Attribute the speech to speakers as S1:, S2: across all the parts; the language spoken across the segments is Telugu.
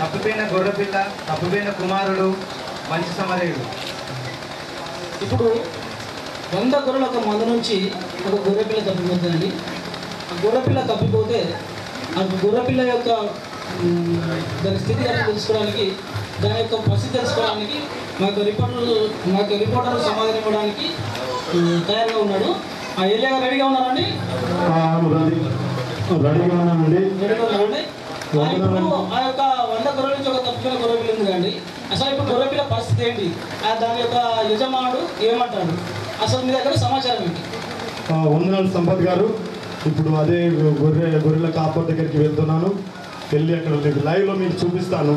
S1: తప్పిపోయిన గొర్రెపిల్ల, తప్పిపోయిన కుమారుడు, మంచి సమరయుడు.
S2: ఇప్పుడు 100 గొర్రెల ఒక మంద నుంచి ఒక గొర్రెపిల్ల తప్పిపోతుందండి. ఆ గొర్రెపిల్ల తప్పిపోతే ఆ గొర్రెపిల్ల యొక్క దాని స్థితి తెలుసుకోవడానికి, దాని యొక్క పరిస్థితి తెలుసుకోవడానికి మాకు రిపోర్టర్ సమాధానం ఇవ్వడానికి తయారుగా ఉన్నాడు. ఆ ఏరియా రెడీగా ఉన్నారండి?
S3: రెడీగా ఉన్నానండి.
S2: ఇప్పుడు ఆ యొక్క 100 గొర్రెల నుంచి ఒక తప్పిపోయిన గొర్రెపిల్ల ఉంది కండి. అసలు ఇప్పుడు గొర్రెపిల్ల పరిస్థితి ఏంటి, దాని యొక్క యజమానుడు ఏమంటాడు, అసలు మీ దగ్గర సమాచారం ఏంటి?
S3: వందనాలు సంపత్ గారు. ఇప్పుడు అదే గొర్రెల కాపర్ దగ్గరికి వెళ్తున్నాను. వెళ్ళి అక్కడ మీకు లైవ్లో మీకు చూపిస్తాను.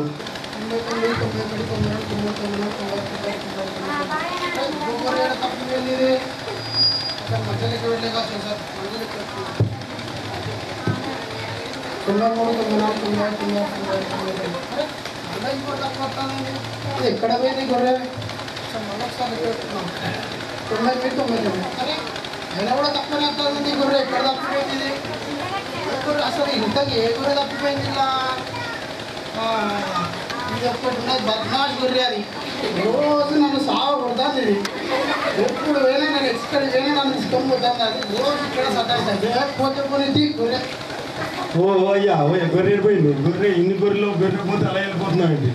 S4: ఎక్కడ పోయింది గొర్రె? అయినా కూడా తక్కువ వస్తుంది గొర్రె. ఎక్కడ తప్పిపోయింది అసలు? ఇంతకు ఏ గొర్రె తప్పిపోయింది? ఇలా ఇది ఒక్కటి ఉన్నది, బద్మాష్ గొర్రె. అది రోజు నన్ను సాగు కొడుతుంది. ఇది ఎప్పుడు పోయినా నేను ఎక్కడ పోయినా నన్ను తీసుకొని పోతుంది. అది రోజు ఇక్కడ సతాయిస్తుంది. పోతే పోనీ గొర్రె.
S3: ఓ అయ్యా గొర్రె పోయింది. గొర్రె ఇన్ని గొర్రెలు గొర్రె పోతే అలా వెళ్ళిపోతున్నామండి.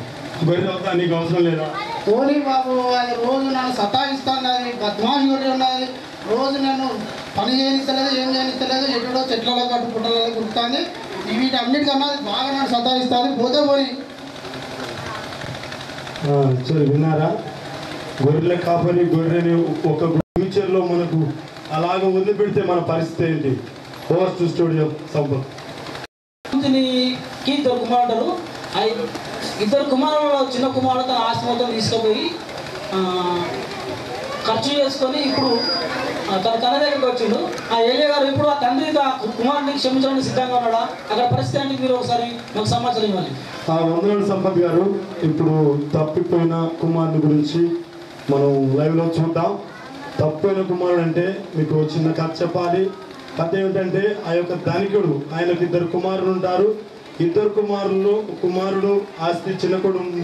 S3: గొర్రె అవుతా నీకు అవసరం లేదా?
S4: పోనీ బాబు, అది రోజు నన్ను సతాయిస్తుంది. అది బద్మాష్ గొర్రె ఉన్నది. రోజు నన్ను పని చేయనిస్తలేదు, ఏం చేయనిస్తలేదు. ఎక్కడో చెట్లలో కట్టు పుట్టలలో కుడుతుంది. వీటన్నిటికన్నా బాగా నన్ను సతాయిస్తుంది. పోతే పోయి
S3: సరే, విన్నారా? గొర్రెల కాపరి గొర్రెని ఒక ఫ్యూచర్లో మనకు అలాగ వదిలిపెడితే మన పరిస్థితి ఏంటి? Over to studio Sampath.
S2: ఇద్దరు కుమారుడు. ఇద్దరు కుమారుడు, చిన్న కుమారుడు తన ఆస్తి మొత్తం తీసుకుపోయి ఖర్చు చేసుకొని ఇప్పుడు తన దగ్గరికి వచ్చిండు. ఆ ఏలియా గారు ఇప్పుడు ఆ తండ్రి కుమారుడిని క్షమించడానికి సిద్ధంగా ఉన్నాడా? అక్కడ పరిస్థితి అంటే మీరు ఒకసారి మాకు సమాచారం ఇవ్వాలి.
S3: వందనాలు సంపత్ గారు. ఇప్పుడు తప్పిపోయిన కుమారుని గురించి మనం లైవ్లో చూద్దాం. తప్పిపోయిన కుమారుడు అంటే మీకు చిన్న కథ చెప్పాలి. కథ ఏమిటంటే, ఆ యొక్క ధనికుడు, ఆయనకు 2 కుమారులు ఉంటారు. 2 కుమారుడు ఆస్తి, చిన్న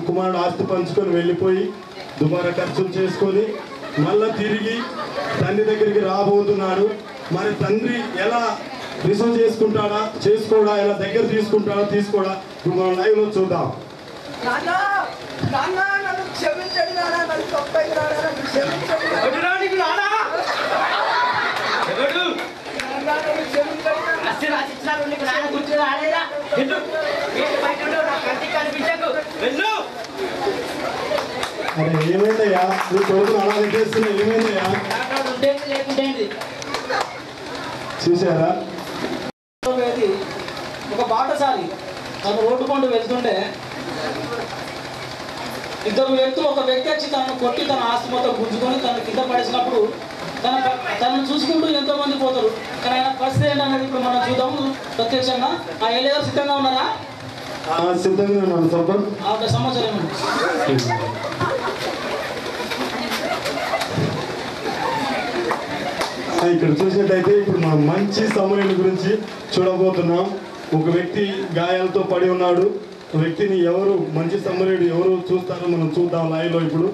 S3: కుమారుడు ఆస్తి పంచుకొని వెళ్ళిపోయి దుబారా ఖర్చులు చేసుకొని మళ్ళా తిరిగి తండ్రి దగ్గరికి రాబోతున్నాడు. మరి తండ్రి ఎలా రిసీవ్ చేసుకోడా, ఎలా దగ్గర తీసుకోడా ఇప్పుడు మనం లైవ్లో చూద్దాం. అరే ఏమైందయ్యా, నీ కొడుకును అలా చేస్తున్నా? ఏమైందయ్యా? చూసారా?
S2: ఒక బాటసారి తను రోడ్డు పండు వెళ్తుంటే 2 వ్యక్తులు, ఒక వ్యక్తి వచ్చి తనను కొట్టి తన ఆస్తి మొత్తం గుంజుకొని తను కింద పడేసినప్పుడు తనను చూసుకుంటూ ఎంతో మంది పోతారు. కానీ ఆయన పరిస్థితి ఏంటన్నది ఇప్పుడు మనం చూద్దాము ప్రత్యక్షంగా. ఆ ఏలియా గారు సిద్ధంగా ఉన్నారా?
S3: సిద్ధంగా ఉన్నాను సంపత్.
S2: ఆ సమాచారం ఏమండి?
S3: ఇక్కడ చూసినట్టయితే ఇప్పుడు మనం మంచి సమరయుల గురించి చూడబోతున్నాం. ఒక వ్యక్తి గాయాలతో పడి ఉన్నాడు. వ్యక్తిని ఎవరు, మంచి సమరయుడు ఎవరు చూస్తారో మనం చూద్దాం లైవ్లో. ఇప్పుడు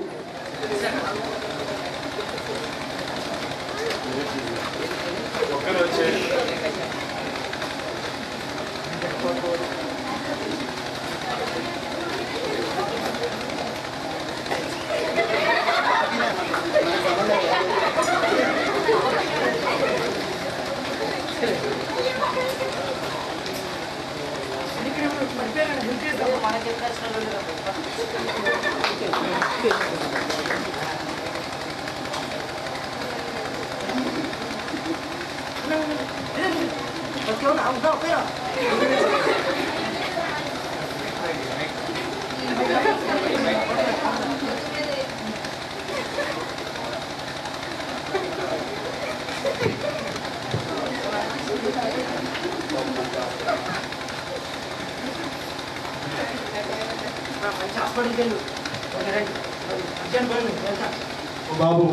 S3: బాబు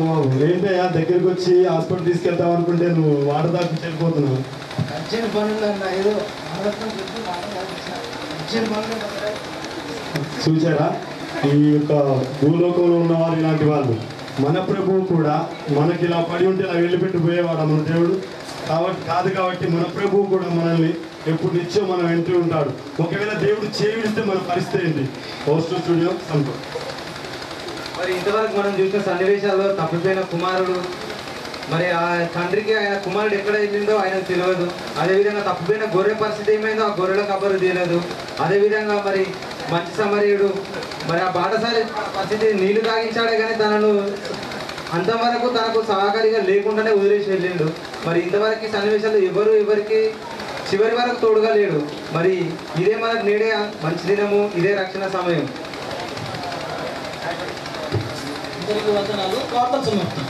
S3: ఏంటయ్యా, దగ్గరికి వచ్చి హాస్పిటల్ తీసుకెళ్తాం అనుకుంటే నువ్వు వాటర్ దాకా వెళ్ళిపోతున్నావు.
S4: అర్జెంట్ పనులు అన్న, ఏదో అర్జెంట్ పనులు.
S3: చూసారా? ఈ యొక్క భూలోకంలో ఉన్నవారు ఇలాంటి వాళ్ళు. మన ప్రభువు కూడా మనకి ఇలా పడి ఉంటే ఇలా వెళ్ళిపెట్టిపోయేవాడు మన దేవుడు కాబట్టి మన ప్రభువు కూడా మనల్ని ఎప్పుడు నిత్యం మనం వెంటూ ఉంటాడు. ఒకవేళ దేవుడు చేయిస్తే మన పరిస్థితి ఏంటి? Poster studio Santosh.
S1: మరి ఇంతవరకు మనం చూసిన సన్నివేశాల్లో తప్పిపోయిన కుమారుడు, మరి ఆ తండ్రికి ఆయన కుమారుడు ఎక్కడ వెళ్ళిందో ఆయనకు తెలియదు. అదేవిధంగా తప్పిపోయిన గొర్రె పరిస్థితి ఏమైందో ఆ గొర్రెల కబరు తెలియదు. అదేవిధంగా మరి మంచి సమరయుడు, మరి ఆ బాటసారి పరిస్థితి నీళ్లు తాగించాడే కానీ తనను అంతవరకు తనకు సహకారిగా లేకుండానే వదిలేసి వెళ్ళిండు. మరి ఇంతవరకు సన్నివేశాలు ఎవరికి చివరి వరకు తోడుగా లేడు. మరి ఇదే మనకు నేడే మంచి దినము, ఇదే రక్షణ సమయం.
S2: అందరికీ వందనాలు. ప్రార్థన సమాప్తం.